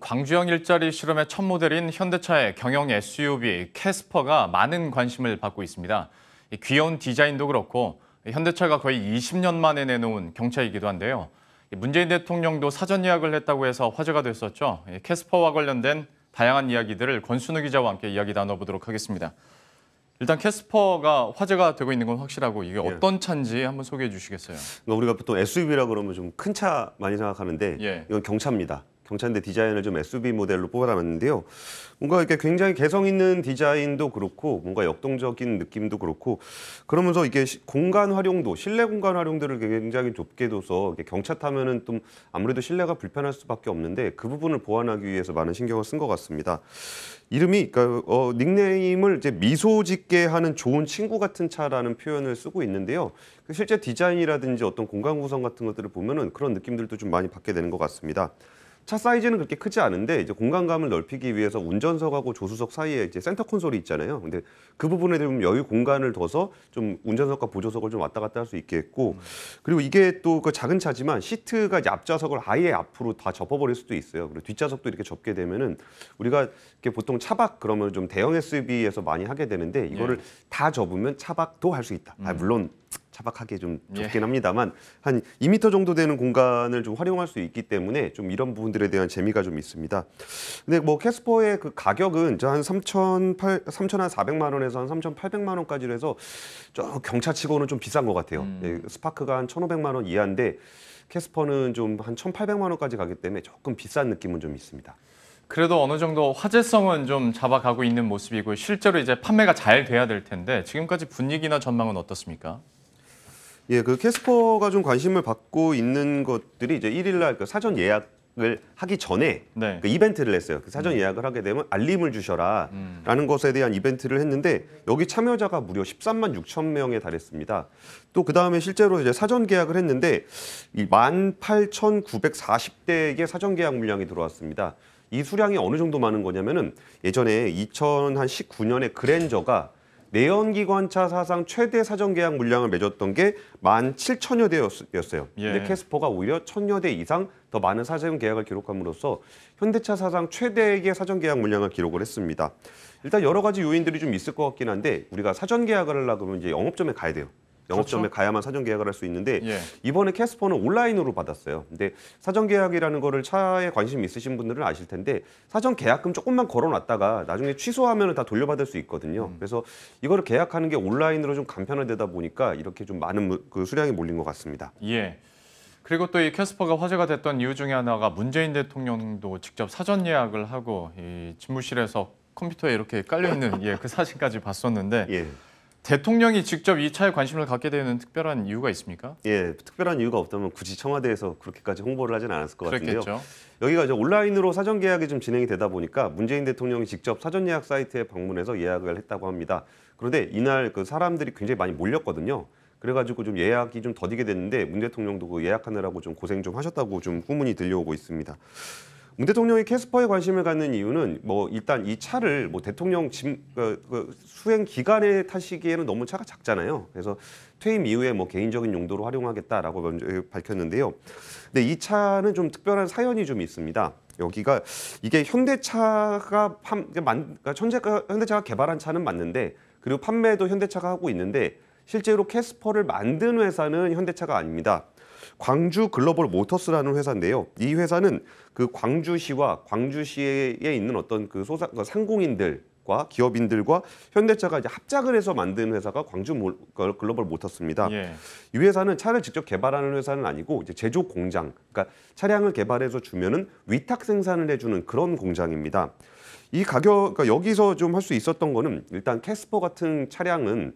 광주형 일자리 실험의 첫 모델인 현대차의 경영 SUV 캐스퍼가 많은 관심을 받고 있습니다. 귀여운 디자인도 그렇고 현대차가 거의 20년 만에 내놓은 경차이기도 한데요. 문재인 대통령도 사전 예약을 했다고 해서 화제가 됐었죠. 캐스퍼와 관련된 다양한 이야기들을 권순우 기자와 함께 이야기 나눠보도록 하겠습니다. 일단 캐스퍼가 화제가 되고 있는 건 확실하고 이게 어떤 차인지 한번 소개해 주시겠어요? 우리가 보통 SUV라 그러면 좀 큰 차 많이 생각하는데 이건 경차입니다. 경차인데 디자인을 좀 SUV 모델로 뽑아놨는데요. 뭔가 이렇게 굉장히 개성 있는 디자인도 그렇고 뭔가 역동적인 느낌도 그렇고 그러면서 이게 공간 활용도, 실내 공간 활용도를 굉장히 좁게 둬서 경차 타면은 좀 아무래도 실내가 불편할 수밖에 없는데 그 부분을 보완하기 위해서 많은 신경을 쓴 것 같습니다. 이름이 그러니까 닉네임을 이제 미소 짓게 하는 좋은 친구 같은 차라는 표현을 쓰고 있는데요. 실제 디자인이라든지 어떤 공간 구성 같은 것들을 보면은 그런 느낌들도 좀 많이 받게 되는 것 같습니다. 차 사이즈는 그렇게 크지 않은데 이제 공간감을 넓히기 위해서 운전석하고 조수석 사이에 이제 센터 콘솔이 있잖아요. 근데 그 부분에 좀 여유 공간을 둬서 좀 운전석과 보조석을 좀 왔다 갔다 할 수 있게 했고, 그리고 이게 또 그 작은 차지만 시트가 이제 앞좌석을 아예 앞으로 다 접어버릴 수도 있어요. 그리고 뒷좌석도 이렇게 접게 되면은 우리가 이렇게 보통 차박 그러면 좀 대형 SUV에서 많이 하게 되는데 이거를 다 접으면 차박도 할 수 있다. 물론 차박하기 좀 좁긴 합니다만 한 2m 정도 되는 공간을 좀 활용할 수 있기 때문에 좀 이런 부분들에 대한 재미가 좀 있습니다. 근데 뭐 캐스퍼의 그 가격은 한 3,400만 원에서 한 3,800만 원까지로 해서 좀 경차치고는 좀 비싼 것 같아요. 스파크가 한 1,500만 원 이하인데 캐스퍼는 좀 한 1,800만 원까지 가기 때문에 조금 비싼 느낌은 좀 있습니다. 그래도 어느 정도 화제성은 좀 잡아가고 있는 모습이고 실제로 이제 판매가 잘 돼야 될 텐데 지금까지 분위기나 전망은 어떻습니까? 그 캐스퍼가 좀 관심을 받고 있는 것들이 이제 1일날 그 사전 예약을 하기 전에 그 이벤트를 했어요. 그 사전 예약을 하게 되면 알림을 주셔라라는 것에 대한 이벤트를 했는데 여기 참여자가 무려 13만 6천 명에 달했습니다. 또 그 다음에 실제로 이제 사전 계약을 했는데 18,940대의 사전 계약 물량이 들어왔습니다. 이 수량이 어느 정도 많은 거냐면은 예전에 2019년에 그랜저가 내연기관차 사상 최대 사전 계약 물량을 맺었던 게 17,000여 대였어요. 근데 캐스퍼가 오히려 1,000여 대 이상 더 많은 사전 계약을 기록함으로써 현대차 사상 최대의 사전 계약 물량을 기록을 했습니다. 일단 여러 가지 요인들이 좀 있을 것 같긴 한데 우리가 사전 계약을 하려고 하면 이제 영업점에 가야 돼요. 영업점에 가야만 사전 계약을 할 수 있는데 이번에 캐스퍼는 온라인으로 받았어요. 근데 사전 계약이라는 거를 차에 관심 있으신 분들은 아실 텐데 사전 계약금 조금만 걸어놨다가 나중에 취소하면 다 돌려받을 수 있거든요. 그래서 이거를 계약하는 게 온라인으로 좀 간편화되다 보니까 이렇게 좀 많은 그 수량이 몰린 것 같습니다. 그리고 또 이 캐스퍼가 화제가 됐던 이유 중에 하나가 문재인 대통령도 직접 사전 예약을 하고 이 집무실에서 컴퓨터에 이렇게 깔려 있는 그 사진까지 봤었는데. 대통령이 직접 이 차에 관심을 갖게 되는 특별한 이유가 있습니까? 특별한 이유가 없다면 굳이 청와대에서 그렇게까지 홍보를 하진 않았을 것 같은데요. 그렇겠죠. 여기가 이제 온라인으로 사전 계약이 좀 진행이 되다 보니까 문재인 대통령이 직접 사전 예약 사이트에 방문해서 예약을 했다고 합니다. 그런데 이날 그 사람들이 굉장히 많이 몰렸거든요. 그래가지고 좀 예약이 좀 더디게 됐는데 문 대통령도 그 예약하느라고 좀 고생 좀 하셨다고 좀 후문이 들려오고 있습니다. 문 대통령이 캐스퍼에 관심을 갖는 이유는 뭐 일단 이 차를 뭐 대통령 수행 기간에 타시기에는 너무 차가 작잖아요. 그래서 퇴임 이후에 뭐 개인적인 용도로 활용하겠다라고 먼저 밝혔는데요. 근데 이 차는 좀 특별한 사연이 좀 있습니다. 여기가 이게 현대차가 현대차가 개발한 차는 맞는데 그리고 판매도 현대차가 하고 있는데 실제로 캐스퍼를 만든 회사는 현대차가 아닙니다. 광주 글로벌 모터스라는 회사인데요. 이 회사는 그 광주시와 광주시에 있는 어떤 그 상공인들과 기업인들과 현대차가 이제 합작을 해서 만든 회사가 광주 글로벌 모터스입니다. 이 회사는 차를 직접 개발하는 회사는 아니고 이제 제조 공장, 그러니까 차량을 개발해서 주면은 위탁 생산을 해주는 그런 공장입니다. 이 그러니까 여기서 좀 할 수 있었던 거는 일단 캐스퍼 같은 차량은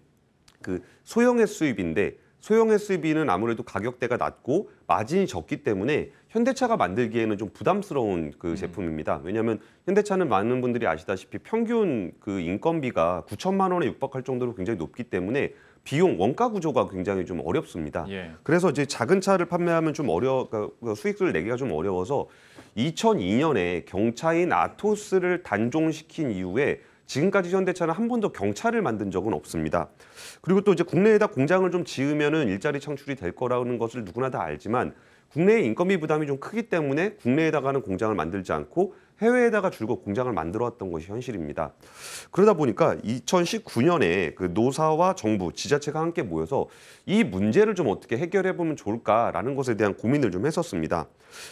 그 소형 SUV인데. 소형 SUV는 아무래도 가격대가 낮고 마진이 적기 때문에 현대차가 만들기에는 좀 부담스러운 그 제품입니다. 왜냐하면 현대차는 많은 분들이 아시다시피 평균 그 인건비가 9천만 원에 육박할 정도로 굉장히 높기 때문에 비용 원가 구조가 굉장히 좀 어렵습니다. 그래서 이제 작은 차를 판매하면 좀 그러니까 수익을 내기가 좀 어려워서 2002년에 경차인 아토스를 단종시킨 이후에 지금까지 현대차는 한 번도 경차를 만든 적은 없습니다. 그리고 또 이제 국내에다 공장을 좀 지으면은 일자리 창출이 될 거라는 것을 누구나 다 알지만 국내의 인건비 부담이 좀 크기 때문에 국내에다가는 공장을 만들지 않고 해외에다가 줄곧 공장을 만들어 왔던 것이 현실입니다. 그러다 보니까 2019년에 그 노사와 정부, 지자체가 함께 모여서 이 문제를 좀 어떻게 해결해 보면 좋을까라는 것에 대한 고민을 좀 했었습니다.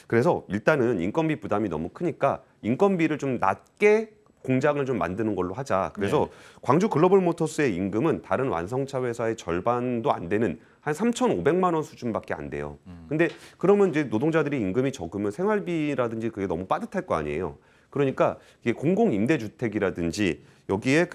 그래서 일단은 인건비 부담이 너무 크니까 인건비를 좀 낮게 공장을 좀 만드는 걸로 하자. 그래서 광주 글로벌 모터스의 임금은 다른 완성차 회사의 절반도 안 되는 한 3,500만 원 수준밖에 안 돼요. 근데 그러면 이제 노동자들이 임금이 적으면 생활비라든지 그게 너무 빠듯할 거 아니에요. 그러니까 이게 공공임대주택이라든지 여기에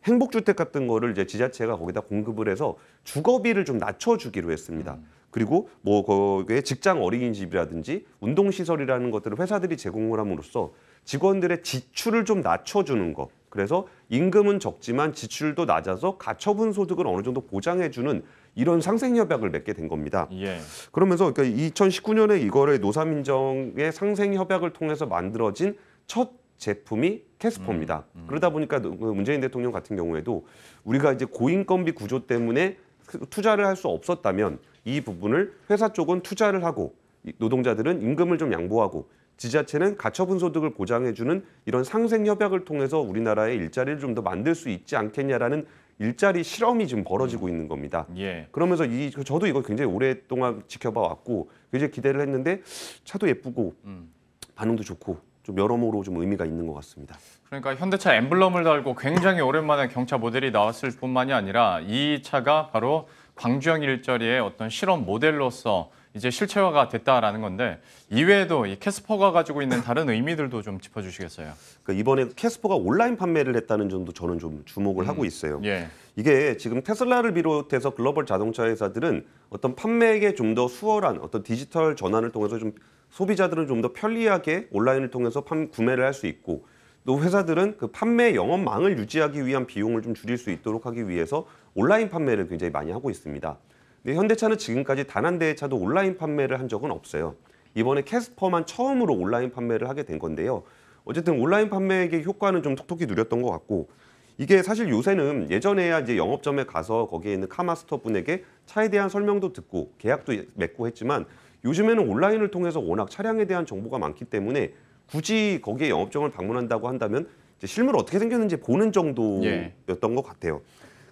행복주택 같은 거를 이제 지자체가 거기다 공급을 해서 주거비를 좀 낮춰주기로 했습니다. 그리고 뭐 거기에 직장 어린이집이라든지 운동시설이라는 것들을 회사들이 제공을 함으로써 직원들의 지출을 좀 낮춰주는 거. 그래서 임금은 적지만 지출도 낮아서 가처분 소득을 어느 정도 보장해주는 이런 상생협약을 맺게 된 겁니다. 예. 그러면서 그러니까 2019년에 이거를 노사민정의 상생협약을 통해서 만들어진 첫 제품이 캐스퍼입니다. 그러다 보니까 문재인 대통령 같은 경우에도 우리가 이제 고인건비 구조 때문에 투자를 할 수 없었다면 이 부분을 회사 쪽은 투자를 하고 노동자들은 임금을 좀 양보하고 지자체는 가처분 소득을 보장해주는 이런 상생협약을 통해서 우리나라의 일자리를 좀 더 만들 수 있지 않겠냐라는 일자리 실험이 지금 벌어지고 있는 겁니다. 예. 그러면서 저도 이거 굉장히 오랫동안 지켜봐 왔고 굉장히 기대를 했는데 차도 예쁘고 반응도 좋고 좀 여러모로 좀 의미가 있는 것 같습니다. 그러니까 현대차 엠블럼을 달고 굉장히 오랜만에 경차 모델이 나왔을 뿐만이 아니라 이 차가 바로 광주형 일자리의 어떤 실험 모델로서 이제 실체화가 됐다라는 건데 이외에도 이 캐스퍼가 가지고 있는 다른 의미들도 좀 짚어주시겠어요? 그러니까 이번에 캐스퍼가 온라인 판매를 했다는 점도 저는 좀 주목을 하고 있어요. 예. 이게 지금 테슬라를 비롯해서 글로벌 자동차 회사들은 어떤 판매에 좀 더 수월한 어떤 디지털 전환을 통해서 좀 소비자들은 좀 더 편리하게 온라인을 통해서 구매를 할 수 있고 또 회사들은 그 판매 영업망을 유지하기 위한 비용을 좀 줄일 수 있도록 하기 위해서 온라인 판매를 굉장히 많이 하고 있습니다. 근데 현대차는 지금까지 단 한 대의 차도 온라인 판매를 한 적은 없어요. 이번에 캐스퍼만 처음으로 온라인 판매를 하게 된 건데요. 어쨌든 온라인 판매의 효과는 좀 톡톡히 누렸던 것 같고 이게 사실 요새는 예전에야 이제 영업점에 가서 거기에 있는 카마스터 분에게 차에 대한 설명도 듣고 계약도 맺고 했지만 요즘에는 온라인을 통해서 워낙 차량에 대한 정보가 많기 때문에 굳이 거기에 영업점을 방문한다고 한다면 이제 실물 어떻게 생겼는지 보는 정도였던 것 같아요.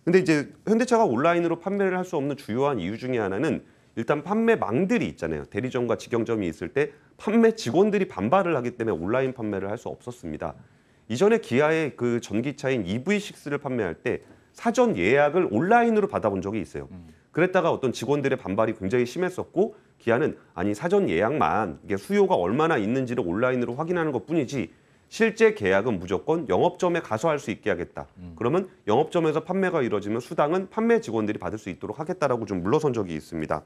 근데 이제 현대차가 온라인으로 판매를 할 수 없는 주요한 이유 중에 하나는 일단 판매망들이 있잖아요. 대리점과 직영점이 있을 때 판매 직원들이 반발을 하기 때문에 온라인 판매를 할 수 없었습니다. 이전에 기아의 그 전기차인 EV6를 판매할 때 사전 예약을 온라인으로 받아본 적이 있어요. 그랬다가 어떤 직원들의 반발이 굉장히 심했었고 기아는 아니 사전 예약만 이게 수요가 얼마나 있는지를 온라인으로 확인하는 것뿐이지 실제 계약은 무조건 영업점에 가서 할 수 있게 하겠다. 그러면 영업점에서 판매가 이루어지면 수당은 판매 직원들이 받을 수 있도록 하겠다라고 좀 물러선 적이 있습니다.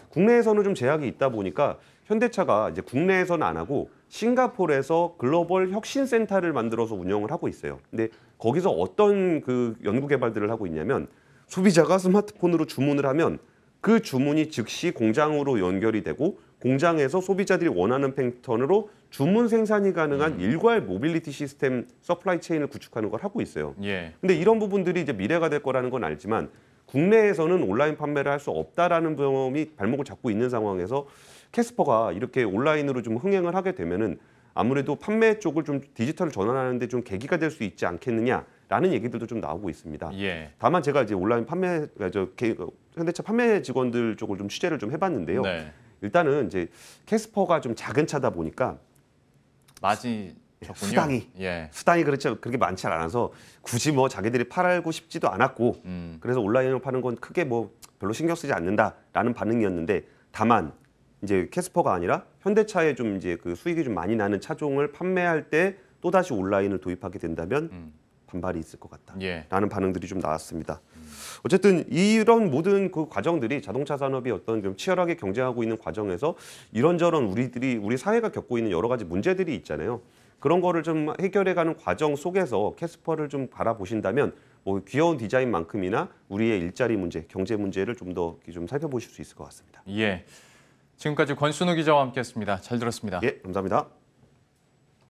국내에서는 좀 제약이 있다 보니까 현대차가 이제 국내에서는 안 하고 싱가포르에서 글로벌 혁신센터를 만들어서 운영을 하고 있어요. 근데 거기서 어떤 그 연구 개발들을 하고 있냐면 소비자가 스마트폰으로 주문을 하면 그 주문이 즉시 공장으로 연결이 되고 공장에서 소비자들이 원하는 패턴으로 주문 생산이 가능한 일괄 모빌리티 시스템 서플라이 체인을 구축하는 걸 하고 있어요. 예. 근데 이런 부분들이 이제 미래가 될 거라는 건 알지만 국내에서는 온라인 판매를 할 수 없다라는 점이 발목을 잡고 있는 상황에서 캐스퍼가 이렇게 온라인으로 좀 흥행을 하게 되면은 아무래도 판매 쪽을 좀 디지털 전환하는데 좀 계기가 될 수 있지 않겠느냐라는 얘기들도 좀 나오고 있습니다. 예. 다만 제가 이제 온라인 현대차 판매 직원들 쪽을 좀 취재를 좀 해봤는데요. 네. 일단은 이제 캐스퍼가 좀 작은 차다 보니까 맞이 적군요. 수당이 예. 수당이 그렇게 많지 않아서 굳이 뭐 자기들이 팔고 싶지도 않았고 그래서 온라인으로 파는 건 크게 뭐 별로 신경 쓰지 않는다라는 반응이었는데 다만 이제 캐스퍼가 아니라 현대차에 좀 이제 그 수익이 좀 많이 나는 차종을 판매할 때 또다시 온라인을 도입하게 된다면 반발이 있을 것 같다라는 예. 반응들이 좀 나왔습니다. 어쨌든 이런 모든 그 과정들이 자동차 산업이 어떤 좀 치열하게 경쟁하고 있는 과정에서 이런저런 우리 사회가 겪고 있는 여러 가지 문제들이 있잖아요. 그런 거를 좀 해결해가는 과정 속에서 캐스퍼를 좀 바라보신다면 뭐 귀여운 디자인만큼이나 우리의 일자리 문제, 경제 문제를 좀 더 좀 살펴보실 수 있을 것 같습니다. 예. 지금까지 권순우 기자와 함께했습니다. 잘 들었습니다. 예, 감사합니다.